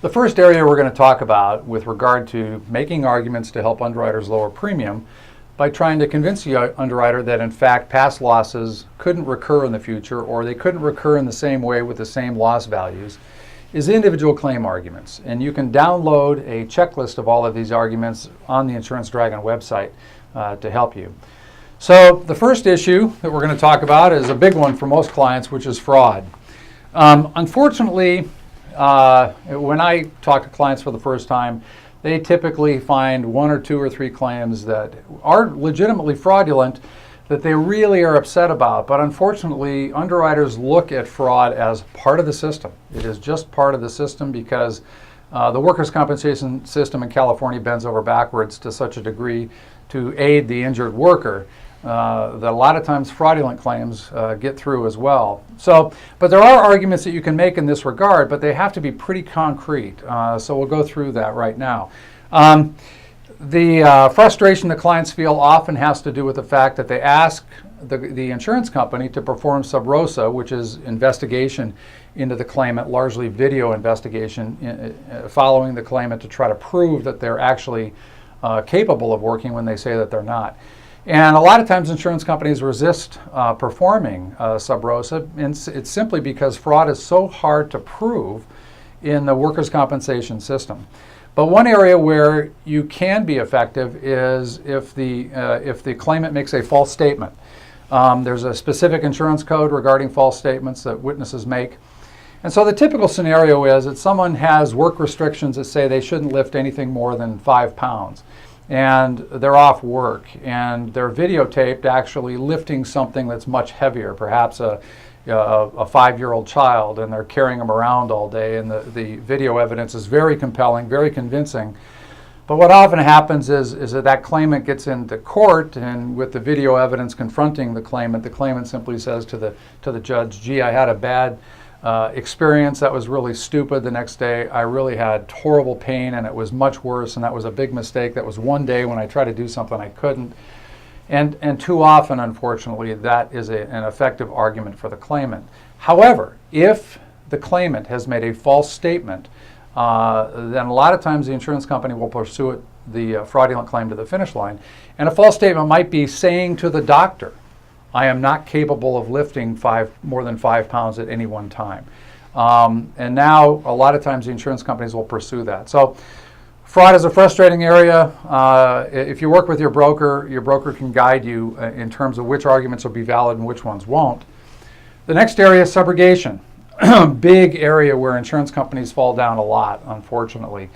The first area we're going to talk about with regard to making arguments to help underwriters lower premium by trying to convince the underwriter that in fact past losses couldn't recur in the future or they couldn't recur in the same way with the same loss values is individual claim arguments. And you can download a checklist of all of these arguments on the Insurance Dragon website to help you. So the first issue that we're going to talk about is a big one for most clients, which is fraud. Unfortunately, when I talk to clients for the first time, they typically find one or two or three claims that are legitimately fraudulent that they really are upset about. But unfortunately, underwriters look at fraud as part of the system. It is just part of the system because the workers' compensation system in California bends over backwards to such a degree to aid the injured worker that a lot of times fraudulent claims get through as well. But there are arguments that you can make in this regard, but they have to be pretty concrete. So we'll go through that right now. The frustration that clients feel often has to do with the fact that they ask the insurance company to perform sub rosa, which is investigation into the claimant, largely video investigation, following the claimant to try to prove that they're actually capable of working when they say that they're not. And a lot of times insurance companies resist performing sub rosa, and it's simply because fraud is so hard to prove in the workers' compensation system. But one area where you can be effective is if the claimant makes a false statement. There's a specific insurance code regarding false statements that witnesses make. And so the typical scenario is that someone has work restrictions that say they shouldn't lift anything more than 5 pounds. And they're off work and they're videotaped actually lifting something that's much heavier, perhaps a 5-year-old child, and they're carrying them around all day, and the video evidence is very compelling, very convincing. But what often happens is that claimant gets into court, and with the video evidence confronting the claimant simply says to the judge, gee, I had a bad experience, that was really stupid. The next day I really had horrible pain and it was much worse, and that was a big mistake. That was one day when I tried to do something I couldn't. And too often, unfortunately, that is an effective argument for the claimant. However, if the claimant has made a false statement, then a lot of times the insurance company will pursue the fraudulent claim to the finish line. And a false statement might be saying to the doctor, I am not capable of lifting more than 5 pounds at any one time. And now a lot of times the insurance companies will pursue that. So fraud is a frustrating area. If you work with your broker can guide you in terms of which arguments will be valid and which ones won't. The next area is subrogation. Big area where insurance companies fall down a lot, unfortunately.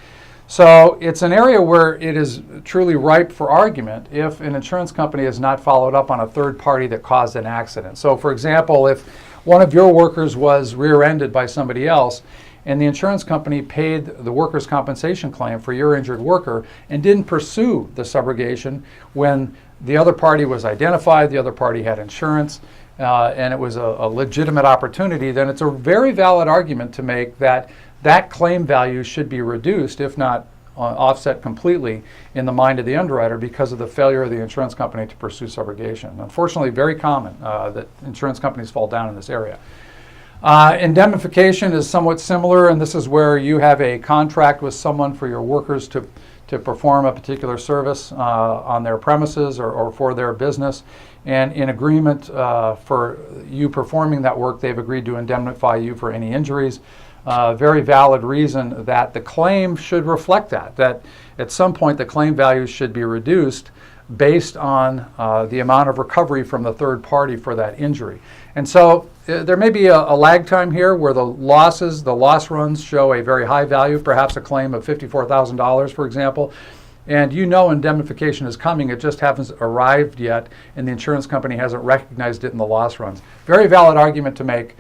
So it's an area where it is truly ripe for argument if an insurance company has not followed up on a third party that caused an accident. So for example, if one of your workers was rear-ended by somebody else and the insurance company paid the workers' compensation claim for your injured worker and didn't pursue the subrogation when the other party was identified, the other party had insurance, and it was a legitimate opportunity, then it's a very valid argument to make that that claim value should be reduced, if not offset completely, in the mind of the underwriter because of the failure of the insurance company to pursue subrogation. Unfortunately, very common that insurance companies fall down in this area. Indemnification is somewhat similar, and this is where you have a contract with someone for your workers to perform a particular service on their premises or for their business. And in agreement for you performing that work, they've agreed to indemnify you for any injuries. Very valid reason that the claim should reflect that at some point the claim value should be reduced based on the amount of recovery from the third party for that injury. And so there may be a lag time here where the loss runs show a very high value, perhaps a claim of $54,000, for example, and you know indemnification is coming, it just hasn't arrived yet, and the insurance company hasn't recognized it in the loss runs. Very valid argument to make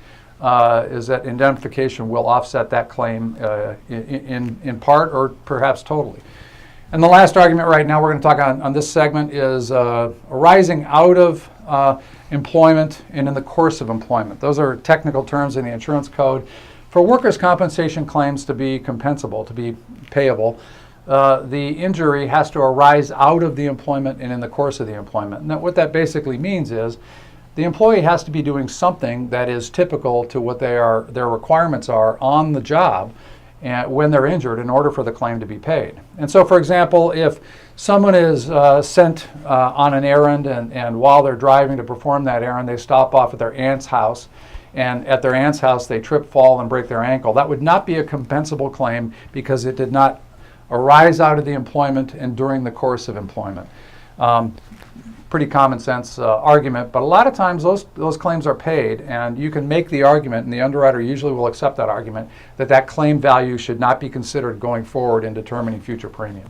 is that indemnification will offset that claim in part or perhaps totally. And the last argument right now we're going to talk on this segment is arising out of employment and in the course of employment. Those are technical terms in the insurance code. For workers' compensation claims to be compensable, to be payable, the injury has to arise out of the employment and in the course of the employment. And what that basically means is the employee has to be doing something that is typical to what their requirements are on the job, and when they're injured in order for the claim to be paid. And so, for example, if someone is sent on an errand and while they're driving to perform that errand, they stop off at their aunt's house, and at their aunt's house they trip, fall, and break their ankle, that would not be a compensable claim because it did not arise out of the employment and during the course of employment. Pretty common sense argument, but a lot of times those claims are paid, and you can make the argument, and the underwriter usually will accept that argument, that that claim value should not be considered going forward in determining future premium.